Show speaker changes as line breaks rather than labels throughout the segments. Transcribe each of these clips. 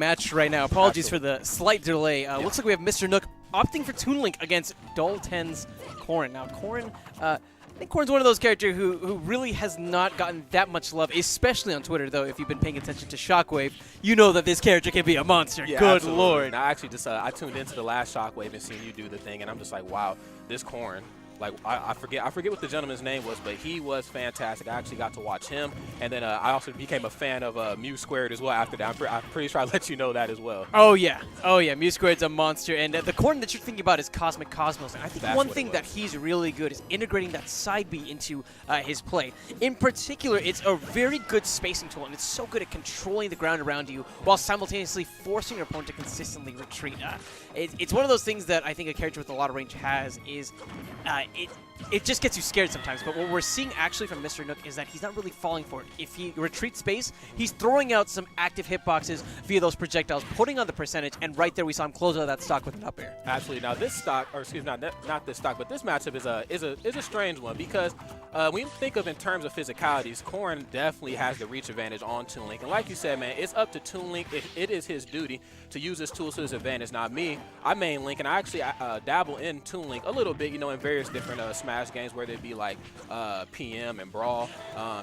match right now. Apologies for the slight delay. Looks like we have Mr. Nook opting for Toon Link against Dalton's Corrin. Now, Corrin, I think Corrin's one of those characters who really has not gotten that much love, especially on Twitter, though. If you've been paying attention to Shockwave, you know that this character can be a monster.
Yeah,
Good
absolutely.
lord.
Now, I actually just I tuned into the last Shockwave and seen you do the thing, and I'm just like, wow, this Corrin. Like, I forget what the gentleman's name was, but he was fantastic. I actually got to watch him, and then I also became a fan of Mew Squared as well after that. I'm pretty sure I let you know that as well.
Oh yeah, Mew Squared's a monster, and the Corrin that you're thinking about is Cosmic Cosmos. And I think one thing that he's really good is integrating that side B into his play. In particular, it's a very good spacing tool, and it's so good at controlling the ground around you while simultaneously forcing your opponent to consistently retreat. It's one of those things that I think a character with a lot of range has is it just gets you scared sometimes. But what we're seeing actually from Mr. Nook is that he's not really falling for it. If he retreats space, he's throwing out some active hitboxes via those projectiles, putting on the percentage, and right there we saw him close out that stock with an up air.
Absolutely. Now this stock, or excuse me, not this stock, but this matchup is a strange one because when you think of in terms of physicalities, Corrin definitely has the reach advantage on Toon Link. And like you said, man, it's up to Toon Link. It is his duty to use his tools to his advantage. Now me, I main Link, and I actually dabble in Toon Link a little bit, you know, in various different Smash games, whether it be like PM and Brawl,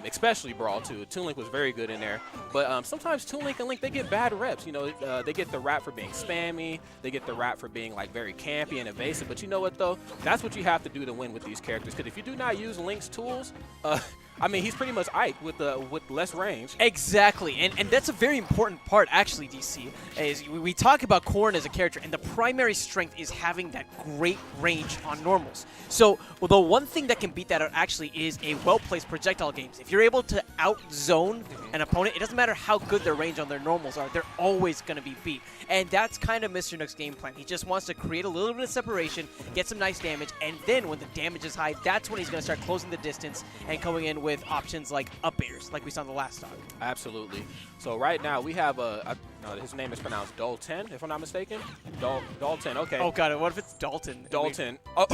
especially Brawl too. Toon Link was very good in there. But sometimes Toon Link and Link, they get bad reps. You know, they get the rap for being spammy. They get the rap for being like very campy and evasive. But you know what though? That's what you have to do to win with these characters. Because if you do not use Link's tools, I mean, he's pretty much Ike with less range.
Exactly, and that's a very important part, actually, DC. Is we talk about Corrin as a character, and the primary strength is having that great range on normals. So, well, the one thing that can beat that out, actually, is a well-placed projectile games. If you're able to out-zone an opponent, it doesn't matter how good their range on their normals are, they're always going to be beat. And that's kind of Mr. Nook's game plan. He just wants to create a little bit of separation, get some nice damage, and then when the damage is high, that's when he's going to start closing the distance and coming in with options like up airs, like we saw in the last stock.
Absolutely. So right now we have his name is pronounced Dalton, if I'm not mistaken. Dalton. Okay.
Oh god, what if it's Dalton?
Dalton.
Oh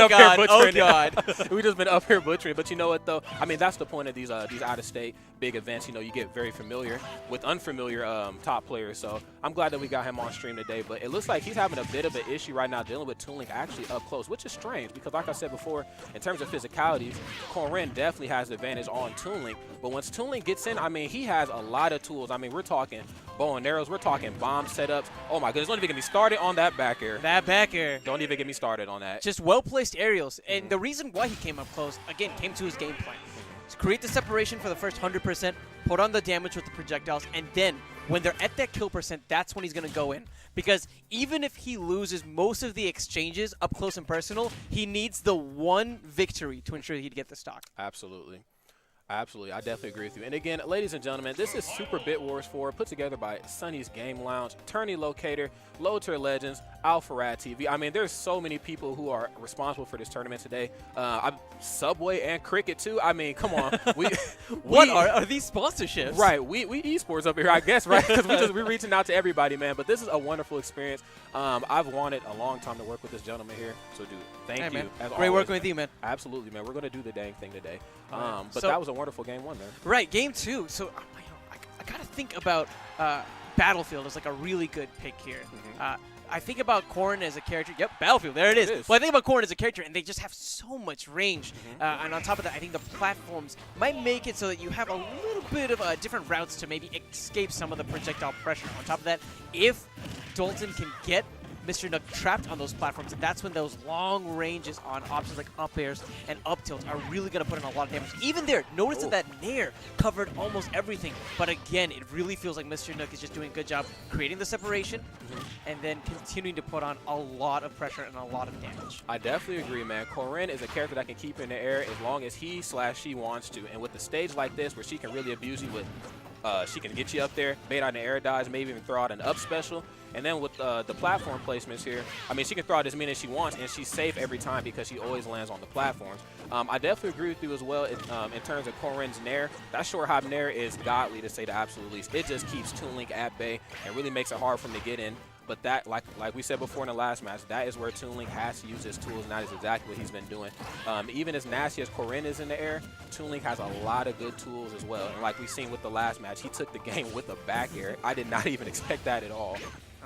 god. Oh god.
We just been up here butchering, but you know what though? I mean, that's the point of these out-of-state big events. You know, you get very familiar with unfamiliar top players. So I'm glad that we got him on stream today. But it looks like he's having a bit of an issue right now dealing with Toon Link actually up close, which is strange because, like I said before, in terms of physicalities, Corrin definitely has the advantage on Toon Link. But once Toon Link gets in, I mean, he has a lot of tools. I mean, we're talking bow and arrows, we're talking bomb setups. Oh my goodness, don't even get me started on that back air.
That back air.
Don't even get me started on that.
Just well-placed aerials. And the reason why he came up close, again, came to his game plan. To create the separation for the first 100%, put on the damage with the projectiles, and then when they're at that kill percent, that's when he's going to go in. Because even if he loses most of the exchanges up close and personal, he needs the one victory to ensure he'd get the stock.
Absolutely. Absolutely, I definitely agree with you. And again, ladies and gentlemen, this is Super Bit Wars 4, put together by Sunny's Game Lounge, Tourney Locator, Low Tier Legends, Alpharad TV. I mean, there's so many people who are responsible for this tournament today. Subway and Cricket too. I mean, come on.
What are these sponsorships?
Right, we esports up here, I guess, right? Because we're reaching out to everybody, man. But this is a wonderful experience. I've wanted a long time to work with this gentleman here. So, dude, thank you.
Man.
As
Great
always,
working with you, man.
Absolutely, man. We're going to do the dang thing today. But
so,
that was a wonderful game one, man.
Right, game two. So, I got to think about Battlefield as like a really good pick here. I think about Corrin as a character. Yep, Battlefield. There it is. Well, I think about Corrin as a character, and they just have so much range. And on top of that, I think the platforms might make it so that you have a little bit of different routes to maybe escape some of the projectile pressure. On top of that, if Dalton can get Mr. Nook trapped on those platforms, and that's when those long ranges on options like up airs and up tilts are really going to put in a lot of damage. Even there, notice that Nair covered almost everything, but again, it really feels like Mr. Nook is just doing a good job creating the separation and then continuing to put on a lot of pressure and a lot of damage.
I definitely agree, man. Corrin is a character that can keep in the air as long as he/she wants to, and with a stage like this where she can really abuse you with she can get you up there, bait out an air dodge, maybe even throw out an up special. And then with the platform placements here, I mean, she can throw out as many as she wants, and she's safe every time because she always lands on the platforms. I definitely agree with you as well in terms of Corrin's Nair. That short hop Nair is godly, to say the absolute least. It just keeps Toon Link at bay and really makes it hard for him to get in. But that, like we said before in the last match, that is where Toon Link has to use his tools, and that is exactly what he's been doing. Even as nasty as Corinne is in the air, Toon Link has a lot of good tools as well. And like we've seen with the last match, he took the game with a back air. I did not even expect that at all.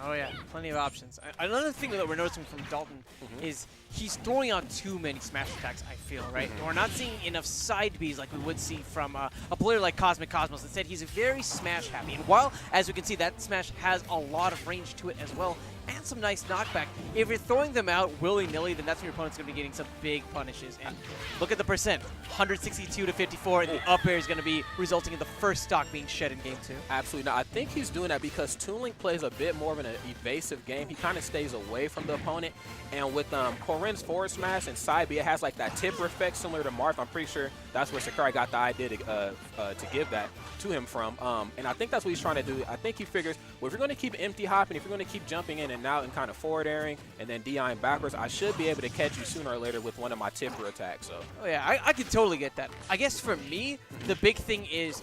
Oh yeah, plenty of options. Another thing that we're noticing from Dalton is he's throwing out too many smash attacks, I feel, right? We're not seeing enough side Bs like we would see from a player like Cosmic Cosmos. Instead, he's very smash happy. And while, as we can see, that smash has a lot of range to it as well, and some nice knockback, if you're throwing them out willy-nilly, then that's when your opponent's going to be getting some big punishes. And look at the percent, 162 to 54, and the up air is going to be resulting in the first stock being shed in game 2.
Absolutely. Now, I think he's doing that because Toon Link plays a bit more of an evasive game. He kind of stays away from the opponent. And with Corinne's forward smash and side B, it has like that tipper effect similar to Marth. I'm pretty sure that's where Sakurai got the idea to give that to him from. And I think that's what he's trying to do. I think he figures, well, if you're going to keep empty hopping, if you're going to keep jumping in and out and kind of forward airing and then DIing backwards, I should be able to catch you sooner or later with one of my tipper attacks. So.
Oh yeah, I could totally get that. I guess for me, the big thing is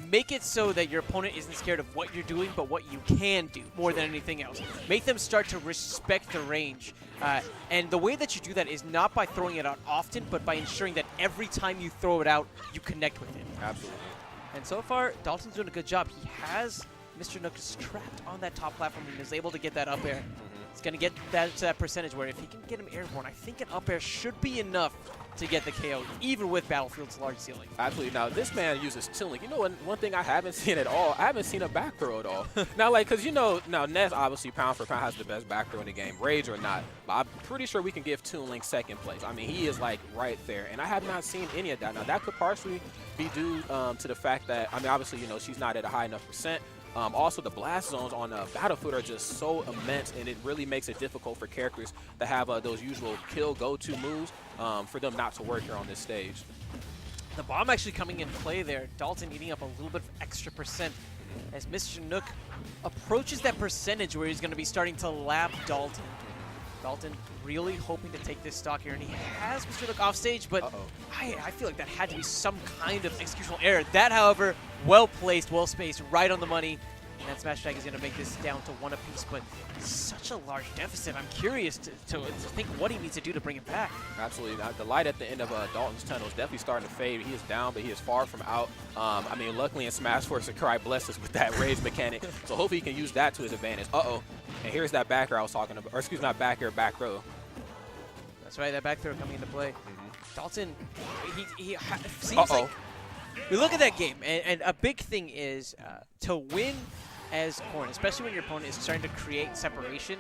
make it so that your opponent isn't scared of what you're doing, but what you can do more than anything else. Make them start to respect the range. And the way that you do that is not by throwing it out often, but by ensuring that every time you throw it out, you connect with it.
Absolutely.
And so far, Dalton's doing a good job. He has Mr. Nook trapped on that top platform and is able to get that up air. He's going to get that to that percentage where if he can get him airborne, I think an up air should be enough to get the KO, even with Battlefield's large ceiling.
Absolutely. Now, this man uses Toon Link. You know, one thing I haven't seen at all, I haven't seen a back throw at all. Now, like, because, you know, now Ness obviously pound for pound has the best back throw in the game, Rage or not. But I'm pretty sure we can give Toon Link second place. I mean, he is, like, right there. And I have not seen any of that. Now, that could partially be due to the fact that, I mean, obviously, you know, she's not at a high enough percent. Also, the blast zones on Battlefield are just so immense, and it really makes it difficult for characters to have those usual kill go-to moves for them not to work here on this stage.
The bomb actually coming in play there. Dalton eating up a little bit of extra percent as Mr. Nook approaches that percentage where he's going to be starting to lap Dalton. Dalton really hoping to take this stock here, and he has Mr. Nook off stage, but I feel like that had to be some kind of executional error. That, however, well-placed, well-spaced, right on the money, and that smash attack is going to make this down to 1 apiece, but such a large deficit. I'm curious to think what he needs to do to bring it back.
Absolutely. Now, the light at the end of Dalton's tunnel is definitely starting to fade. He is down, but he is far from out. I mean, luckily in Smash 4, Sakurai blessed us with that rage mechanic, so hopefully he can use that to his advantage. And here's that back air I was talking about, or excuse me, not back air, back row.
That's right, that back throw coming into play. Dalton, he seems like... We look at that game, and a big thing is to win as Corn, especially when your opponent is starting to create separation.